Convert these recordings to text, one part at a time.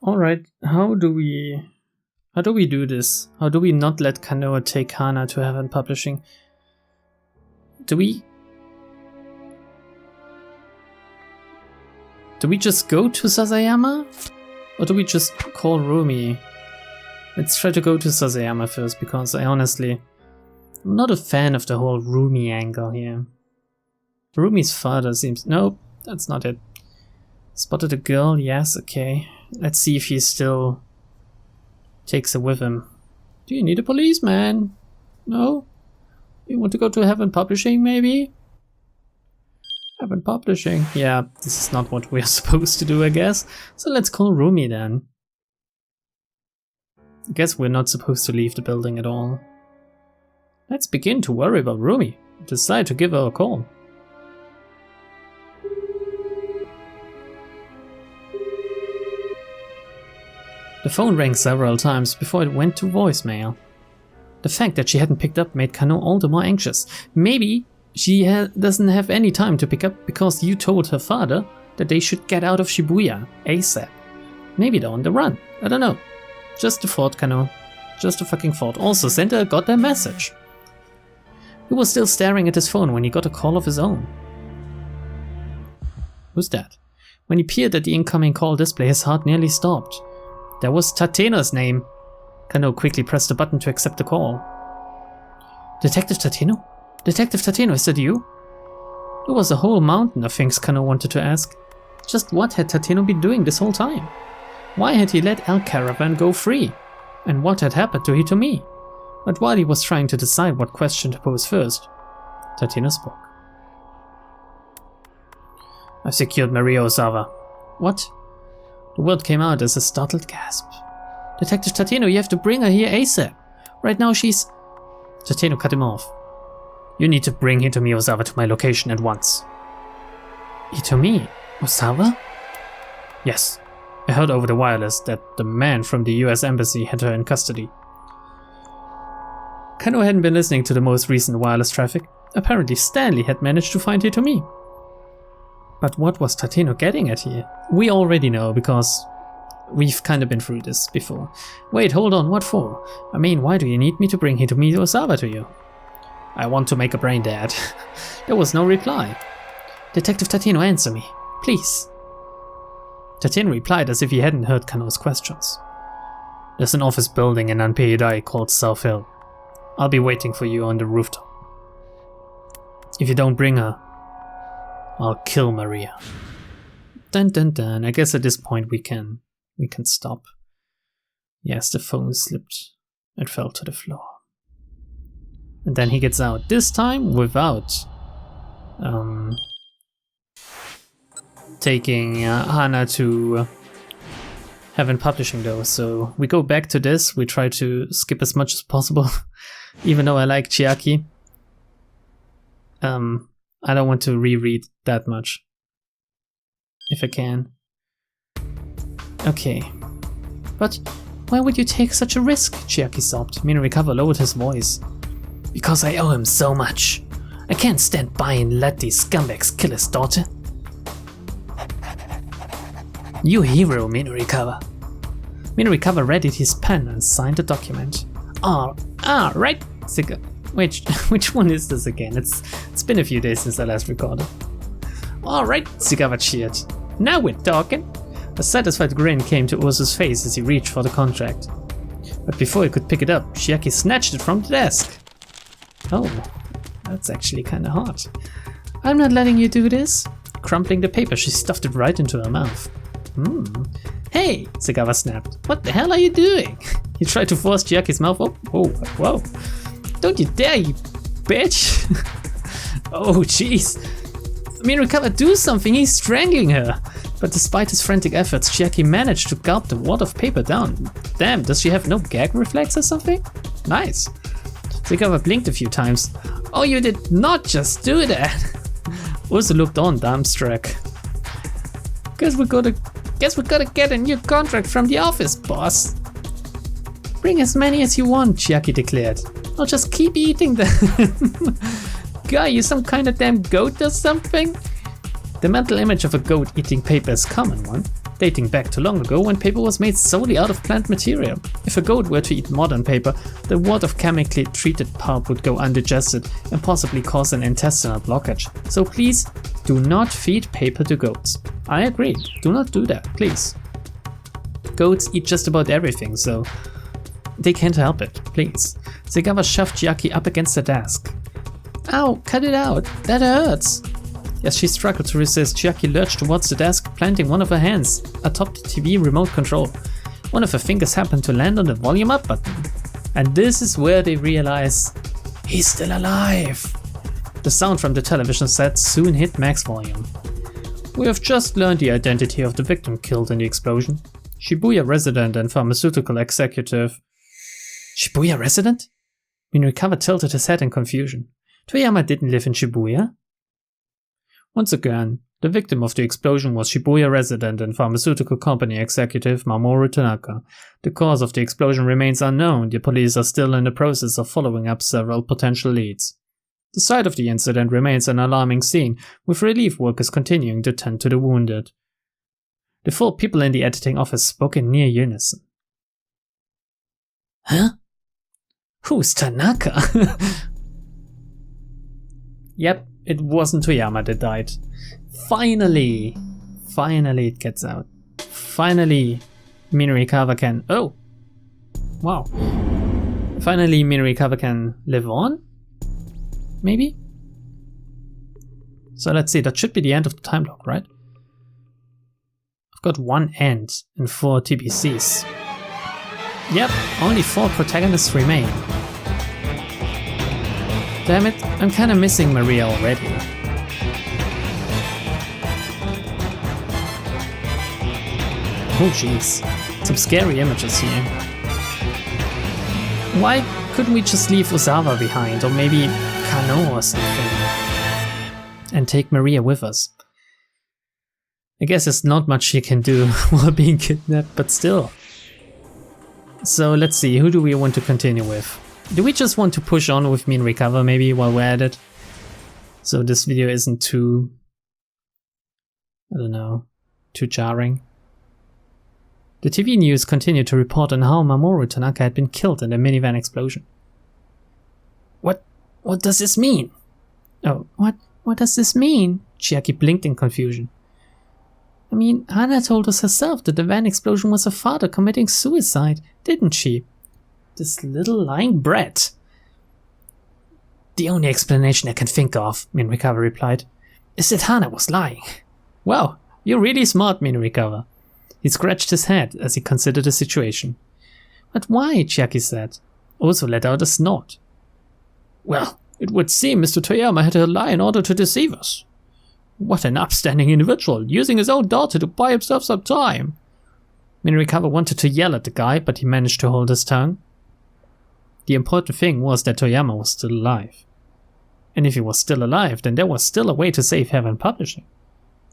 Alright, how do we do this? How do we not let Kanoa take Hana to Heaven Publishing? Do we just go to Sasayama? Or do we just call Rumi? Let's try to go to Sasayama first, because I'm not a fan of the whole Rumi angle here. Rumi's father seems... Nope, that's not it. Spotted a girl, yes, okay. Let's see if he still takes her with him. Do you need a policeman? No? You want to go to Heaven Publishing, maybe? Heaven Publishing. Yeah, this is not what we're supposed to do, I guess. So let's call Rumi then. I guess we're not supposed to leave the building at all. Let's begin to worry about Rumi. Decide to give her a call. The phone rang several times before it went to voicemail. The fact that she hadn't picked up made Kano all the more anxious. Maybe she doesn't have any time to pick up because you told her father that they should get out of Shibuya ASAP. Maybe they're on the run. I don't know. Just a thought, Kano. Just a fucking thought. Also, send her a goddamn message. He was still staring at his phone when he got a call of his own. Who's that? When he peered at the incoming call display, his heart nearly stopped. That was Tateno's name. Kano quickly pressed the button to accept the call. Detective Tateno? Detective Tateno, is that you? There was a whole mountain of things Kano wanted to ask. Just what had Tateno been doing this whole time? Why had he let El Caravan go free? And what had happened to Hitomi? But while he was trying to decide what question to pose first, Tateno spoke. I've secured Maria Osawa. What? The word came out as a startled gasp. Detective Tateno, you have to bring her here ASAP. Right now she's... Tateno cut him off. You need to bring Hitomi Osawa to my location at once. Hitomi Osawa? Yes. I heard over the wireless that the man from the US Embassy had her in custody. Kano hadn't been listening to the most recent wireless traffic. Apparently Stanley had managed to find Hitomi. But what was Tateno getting at here? We already know, because we've kind of been through this before. Wait, hold on, what for? I mean, why do you need me to bring Hitomi Osawa to you? I want to make a brain dead. There was no reply. Detective Tateno, answer me, please. Tateno replied as if he hadn't heard Kano's questions. There's an office building in Anpeidai called South Hill. I'll be waiting for you on the rooftop. If you don't bring her, I'll kill Maria. Dun dun dun. I guess at this point we can stop. Yes, the phone slipped. It fell to the floor. And then he gets out. This time without taking Hana to Heaven Publishing though. So we go back to this. We try to skip as much as possible. Even though I like Chiaki. I don't want to reread that much. If I can. Okay. But why would you take such a risk? Chiaki sobbed. Minorikawa lowered his voice. Because I owe him so much. I can't stand by and let these scumbags kill his daughter. You hero, Minorikawa. Minorikawa readied his pen and signed the document. Right. Which one is this again? It's been a few days since I last recorded. Alright, Tsugawa cheered. Now we're talking. A satisfied grin came to Ursu's face as he reached for the contract. But before he could pick it up, Chiaki snatched it from the desk. Oh, that's actually kinda hot. I'm not letting you do this. Crumpling the paper, she stuffed it right into her mouth. Hey, Tsugawa snapped. What the hell are you doing? He tried to force Chiaki's mouth open. Oh, whoa. Don't you dare, you bitch! Oh, jeez. Minorikawa, do something, he's strangling her! But despite his frantic efforts, Chiaki managed to gulp the wad of paper down. Damn, does she have no gag reflex or something? Nice. Tsugawa blinked a few times. Oh, you did not just do that! Ursu looked on, dumbstruck. Guess we gotta get a new contract from the office, boss. Bring as many as you want, Chiaki declared. I'll just keep eating them. Guy, you some kind of damn goat or something? The mental image of a goat eating paper is a common one. dating back to long ago when paper was made solely out of plant material. If a goat were to eat modern paper, the wad of chemically treated pulp would go undigested and possibly cause an intestinal blockage. So please, do not feed paper to goats. I agree, do not do that, please. Goats eat just about everything, so they can't help it, please. Segawa shoved Chiaki up against the desk. Ow, cut it out, that hurts. As she struggled to resist, Chiaki lurched towards the desk, planting one of her hands atop the TV remote control. One of her fingers happened to land on the volume up button. And this is where they realize he's still alive. The sound from the television set soon hit max volume. We have just learned the identity of the victim killed in the explosion. Shibuya resident and pharmaceutical executive. Shibuya resident? Minurikawa tilted his head in confusion. Toyama didn't live in Shibuya? Once again, the victim of the explosion was Shibuya resident and pharmaceutical company executive Mamoru Tanaka. The cause of the explosion remains unknown. The police are still in the process of following up several potential leads. The site of the incident remains an alarming scene, with relief workers continuing to tend to the wounded. The 4 people in the editing office spoke in near unison. Huh? Who's Tanaka? Yep, it wasn't Toyama that died. Finally it gets out. Finally, Minurikawa can... Oh! Wow. Finally, Minurikawa can live on? Maybe? So let's see, that should be the end of the time log, right? I've got 1 end and 4 TBCs. Yep, only 4 protagonists remain. Damn it, I'm kinda missing Maria already. Oh jeez, some scary images here. Why couldn't we just leave Ozawa behind, or maybe Kano or something? And take Maria with us? I guess there's not much she can do while being kidnapped, but still. So let's see, who do we want to continue with? Do we just want to push on with Minurikawa maybe while we're at it? So this video isn't too... I don't know, too jarring. The TV news continued to report on how Mamoru Tanaka had been killed in a minivan explosion. What does this mean? Oh, what does this mean? Chiaki blinked in confusion. I mean, Hana told us herself that the van explosion was her father committing suicide, didn't she? This little lying brat. The only explanation I can think of, Minurikawa replied, is that Hana was lying. Wow, you're really smart, Minurikawa. He scratched his head as he considered the situation. But why? Chiaki said, also let out a snort. Well, it would seem Mr. Toyama had her lie in order to deceive us. What an upstanding individual, using his own daughter to buy himself some time. Minurikawa wanted to yell at the guy, but he managed to hold his tongue. The important thing was that Toyama was still alive. And if he was still alive, then there was still a way to save Heaven Publishing.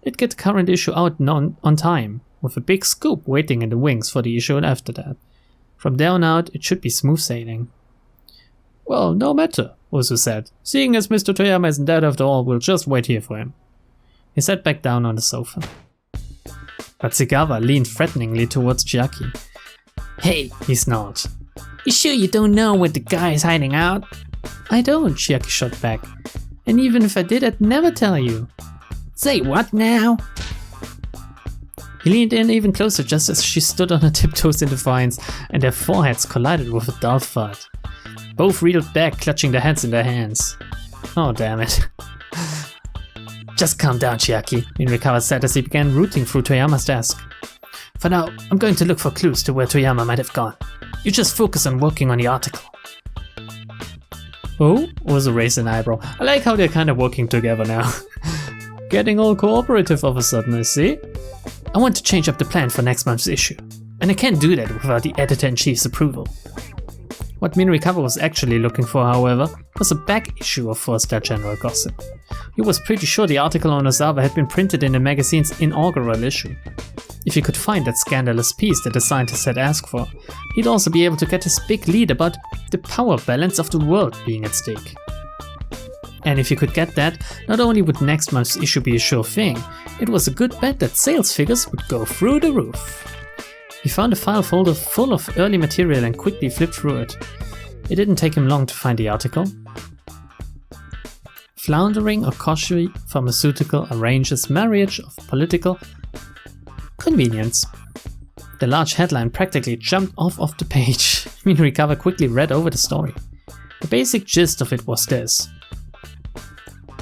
They'd get the current issue out on time, with a big scoop waiting in the wings for the issue after that. From there on out, it should be smooth sailing. Well, no matter, Ozu said. Seeing as Mr. Toyama isn't dead after all, we'll just wait here for him. He sat back down on the sofa. But Segawa leaned threateningly towards Chiaki. Hey, he snarled. You sure you don't know where the guy is hiding out? I don't, Chiaki shot back. And even if I did, I'd never tell you. Say what now? He leaned in even closer just as she stood on her tiptoes in defiance, and their foreheads collided with a dull thud. Both reeled back, clutching their heads in their hands. Oh damn it. Just calm down, Chiaki, Minurikawa said as he began rooting through Toyama's desk. For now, I'm going to look for clues to where Toyama might have gone. You just focus on working on the article. Oh? Ozu raised an eyebrow. I like how they're kind of working together now. Getting all cooperative all of a sudden, I see. I want to change up the plan for next month's issue. And I can't do that without the editor-in-chief's approval. What Minurikawa was actually looking for, however, was a back issue of 4-Star General Gossip. He was pretty sure the article on Ozawa had been printed in the magazine's inaugural issue. If he could find that scandalous piece that the scientist had asked for, he'd also be able to get his big lead about the power balance of the world being at stake. And if you could get that, not only would next month's issue be a sure thing, it was a good bet that sales figures would go through the roof. He found a file folder full of early material and quickly flipped through it. It didn't take him long to find the article. Floundering Okoshi Pharmaceutical arranges marriage of political convenience. The large headline practically jumped off of the page. Minurikawa quickly read over the story. The basic gist of it was this.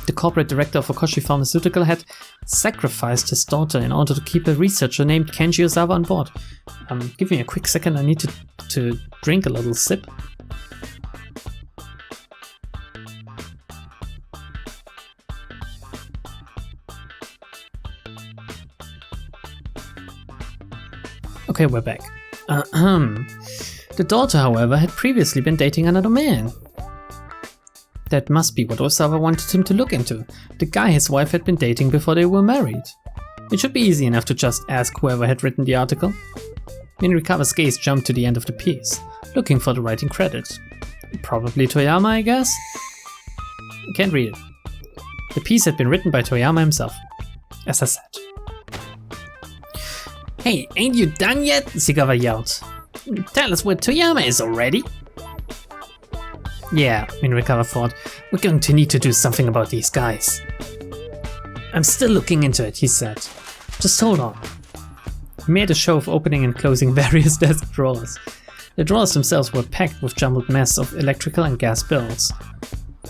The corporate director of Okoshi Pharmaceutical had sacrificed his daughter in order to keep a researcher named Kenji Ozawa on board. Give me a quick second, I need to drink a little sip. Okay, we're back. The daughter, however, had previously been dating another man. That must be what Ozawa wanted him to look into. The guy his wife had been dating before they were married. It should be easy enough to just ask whoever had written the article. Minurikawa's gaze jumped to the end of the piece, looking for the writing credit. Probably Toyama, I guess? I can't read it. The piece had been written by Toyama himself, as I said. Hey, ain't you done yet? Sigawa yelled. Tell us where Toyama is already. Yeah, Minurikawa thought, we're going to need to do something about these guys. I'm still looking into it, he said. Just hold on. He made a show of opening and closing various desk drawers. The drawers themselves were packed with jumbled mess of electrical and gas bills,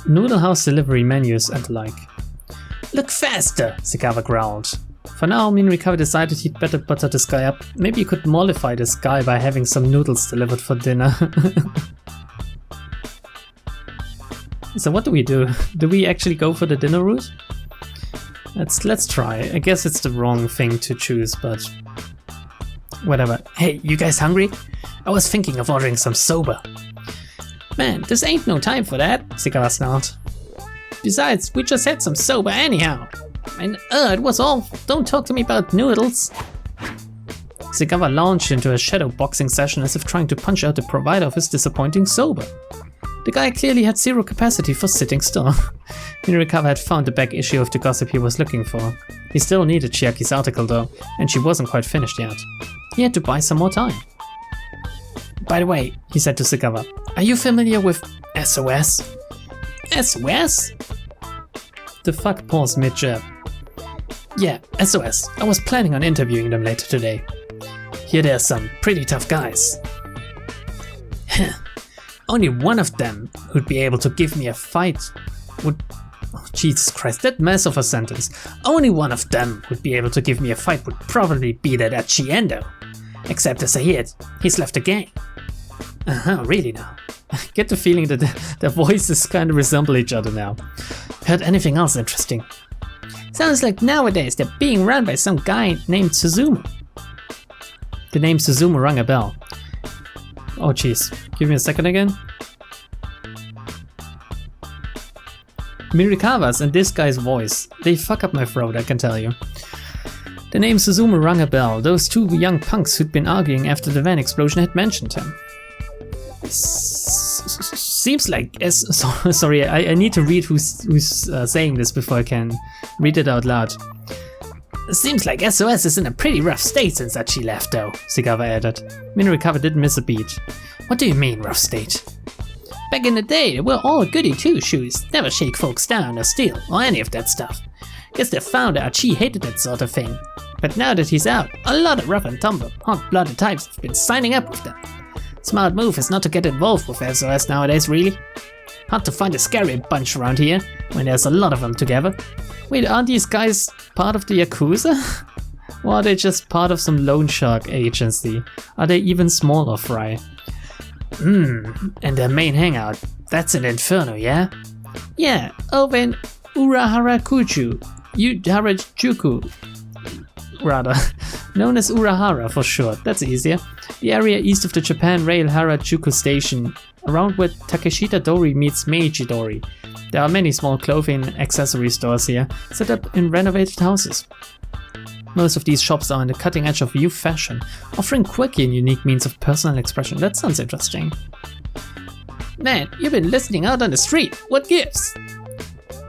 noodle house delivery menus and the like. Look faster, Sigawa growled. For now, Minurikawa decided he'd better butter this guy up. Maybe he could mollify this guy by having some noodles delivered for dinner. So what do we do? Do we actually go for the dinner route? Let's try. I guess it's the wrong thing to choose, but whatever. Hey, you guys hungry? I was thinking of ordering some soba. Man, this ain't no time for that, Sigawa snarled. Besides, we just had some soba anyhow. And it was all. Don't talk to me about noodles. Sigawa launched into a shadow boxing session as if trying to punch out the provider of his disappointing soba. The guy clearly had zero capacity for sitting still. Minurikawa had found the back issue of the gossip he was looking for. He still needed Chiaki's article though, and she wasn't quite finished yet. He had to buy some more time. By the way, he said to Sigawa, are you familiar with SOS? SOS? The fuck paused mid-jab. Yeah, SOS. I was planning on interviewing them later today. Here they're some pretty tough guys. Only one of them who'd be able to give me a fight would... Oh, Jesus Christ, that mess of a sentence. Only one of them who'd be able to give me a fight would probably be that Achiendo. Except as I hear it, he's left the gang. Really now? I get the feeling that their voices kind of resemble each other now. Heard anything else interesting? Sounds like nowadays they're being run by some guy named Suzumu. The name Suzumu rang a bell. Oh jeez, give me a second again. Minurikawa's and this guy's voice, they fuck up my throat, I can tell you. The name Suzumu rang a bell. Those two young punks who'd been arguing after the van explosion had mentioned him. Seems like... Sorry, I need to read who's saying this before I can read it out loud. Seems like SOS is in a pretty rough state since Achi left though, Sigawa added. Minurikawa didn't miss a beat. What do you mean, rough state? Back in the day, they were all goody two-shoes, never shake folks down or steal, or any of that stuff. Guess their founder Achi hated that sort of thing. But now that he's out, a lot of rough and tumble, hot-blooded types have been signing up with them. Smart move is not to get involved with SOS nowadays, really. Hard to find a scary bunch around here, when there's a lot of them together. Wait, aren't these guys part of the Yakuza? Or are they just part of some loan shark agency? Are they even smaller fry? And their main hangout, that's in Inferno, yeah? Yeah, over in Uraharajuku, rather, known as Urahara for short, that's easier. The area east of the Japan Rail Harajuku station, around where Takeshita Dori meets Meiji Dori. There are many small clothing and accessory stores here, set up in renovated houses. Most of these shops are on the cutting edge of youth fashion, offering quirky and unique means of personal expression. That sounds interesting. Man, you've been listening out on the street. What gives?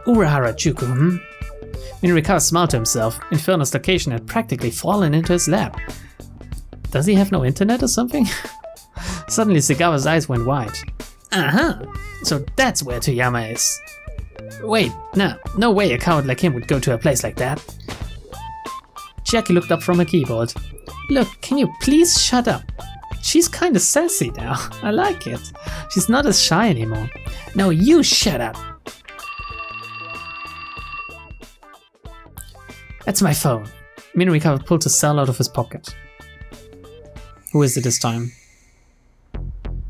Uraharajuku, hmm? Minurikawa smiled to himself. Inferno's location had practically fallen into his lap. Does he have no internet or something? Suddenly Segawa's eyes went wide. Uh-huh, so that's where Toyama is. Wait, no way a coward like him would go to a place like that. Chiaki looked up from her keyboard. Look, can you please shut up? She's kinda sassy now. I like it. She's not as shy anymore. No, you shut up. That's my phone. Minurikawa pulled his cell out of his pocket. Who is it this time?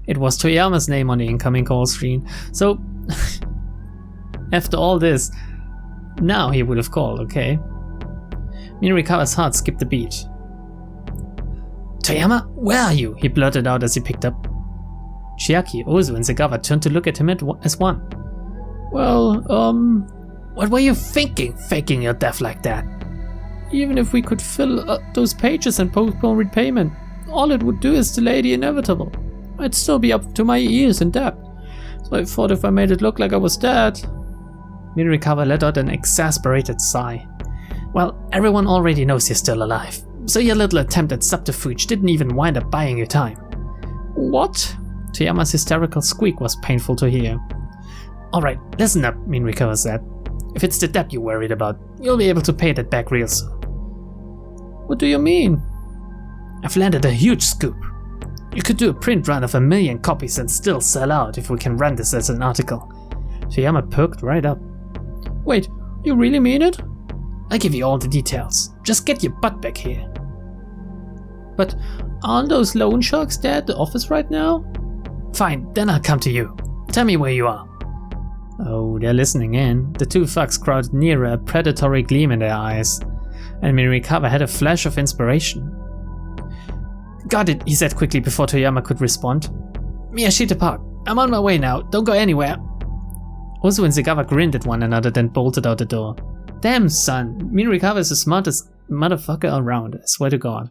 It was Toyama's name on the incoming call screen, so after all this, now he would have called, okay? Minurikawa's heart skipped a beat. Toyama, where are you? He blurted out as he picked up. Chiaki, Ozu, and Segawa turned to look at him as one. Well, what were you thinking, faking your death like that? Even if we could fill those pages and postpone repayment, all it would do is delay the inevitable. I'd still be up to my ears in debt. So I thought if I made it look like I was dead. Minurikawa let out an exasperated sigh. Well, everyone already knows you're still alive, so your little attempt at subterfuge didn't even wind up buying you time. What? Toyama's hysterical squeak was painful to hear. Alright, listen up, Minurikawa said. If it's the debt you're worried about, you'll be able to pay that back real soon. What do you mean? I've landed a huge scoop. You could do a print run of 1 million copies and still sell out if we can run this as an article. Toyama perked right up. Wait, you really mean it? I'll give you all the details. Just get your butt back here. But aren't those loan sharks there at the office right now? Fine, then I'll come to you. Tell me where you are. Oh, they're listening in. The two thugs crowded nearer, a predatory gleam in their eyes. And Minurikawa had a flash of inspiration. Got it, he said quickly before Toyama could respond. Miyashita Park, I'm on my way now, don't go anywhere. Ozu and Segawa grinned at one another, then bolted out the door. Damn, son, Minurikawa is the smartest motherfucker around, I swear to God.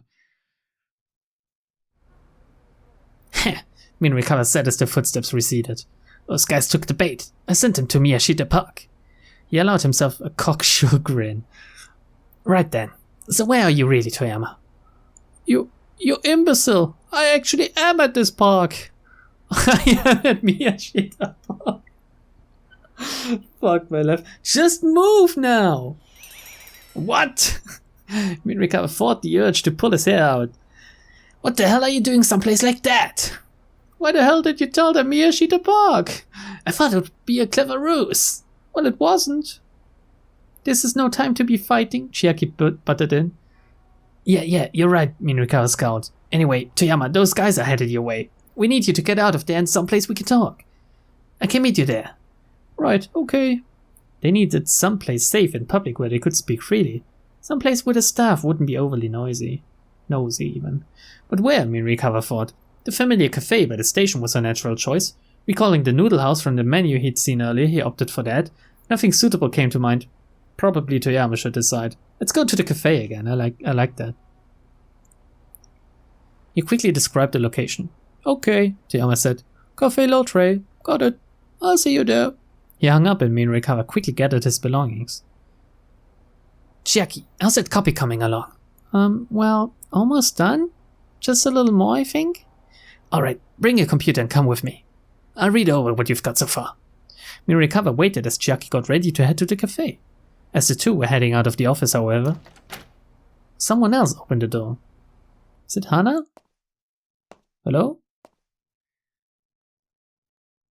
Heh, Minurikawa said as the footsteps receded. Those guys took the bait. I sent them to Miyashita Park. He allowed himself a cocksure grin. Right then, so where are you really, Toyama? You imbecile! I actually am at this park! I am at Miyashita Park. Fuck my life. Just move now! What? Minurikawa fought the urge to pull his hair out. What the hell are you doing someplace like that? Why the hell did you tell them Miyashita Park? I thought it would be a clever ruse. Well, it wasn't. This is no time to be fighting, Chiaki butted in. Yeah, you're right, Minurikawa scowled. Anyway, Toyama, those guys are headed your way. We need you to get out of there and someplace we can talk. I can meet you there. Right, okay. They needed someplace safe in public where they could speak freely. Someplace where the staff wouldn't be overly nosy even. But where, Minurikawa thought. The familiar cafe by the station was a natural choice. Recalling the noodle house from the menu he'd seen earlier, he opted for that. Nothing suitable came to mind. Probably Toyama should decide. Let's go to the cafe again, I like that. He quickly described the location. Okay, Toyama said. Café L'Autre, got it. I'll see you there. He hung up and Minurikawa quickly gathered his belongings. Chiaki, how's that copy coming along? Well, almost done. Just a little more, I think. Alright, bring your computer and come with me. I'll read over what you've got so far. Minurikawa waited as Chiaki got ready to head to the cafe. As the two were heading out of the office, however, someone else opened the door. Is it Hana? Hello?